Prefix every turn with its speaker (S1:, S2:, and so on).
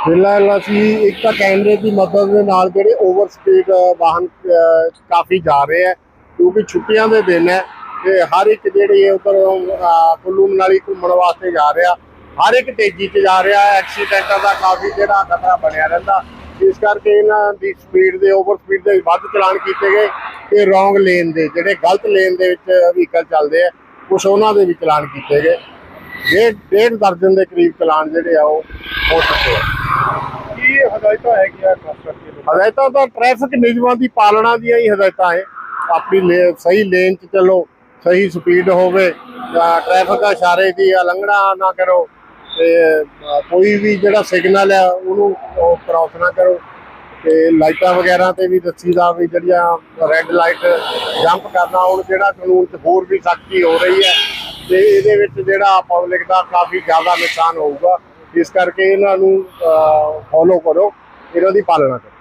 S1: फिलहाल असी एक तो कैमरे की मदद के नाल ਜਿਹੜੇ ओवर स्पीड वाहन काफ़ी जा रहे हैं क्योंकि छुट्टियां के दिन है ਤੇ हर एक ਜਿਹੜੀ ਉਧਰ ਕੁੱਲੂ ਮਨਾਲੀ ਘੁੰਮਣ ਵਾਸਤੇ ਜਾ ਰਿਹਾ हर एक तेजी च जा रहा है। एक्सीडेंटा का काफ़ी ਜਿਹੜਾ खतरा बनया रहता, इस करके इन्हां दी स्पीड के ओवर स्पीड के वध चलान किए गए ते रॉन्ग लेन के ਜਿਹੜੇ गलत लेन ਦੇ ਵਿੱਚ व्हीकल चलते हैं कुछ ਉਹਨਾਂ ਦੇ भी चलान किए गए। डेढ़ दर्जन के करीब चलान ਜਿਹੜੇ ਆ ਉਹ हो चुके हैं।
S2: ਕੀ ਹਦਾਇਤਾਂ ਹੈਗੀਆਂ ਖਾਸ ਕਰਕੇ
S1: हदायतां तो ट्रैफिक नियमां की पालना दी ही हदायतां है। अपनी सही लेन च चलो, सही स्पीड होवे, ट्रैफिक इशारे की उलंघना ना करो, ते कोई भी जिहड़ा सिग्नल है उन्होंने क्रॉस ना करो, ते लाइटां वगैरह ते भी दसीदा भी जिहड़ियां रैड लाइट जंप करना हुण जिहड़ा कानून च होर भी सख्ती हो रही है ते इहदे विच जिहड़ा पब्लिक दा काफ़ी ज़्यादा नुकसान होऊगा। इस करके इन्हां नूं फॉलो करो, इन्हां दी पालना करो।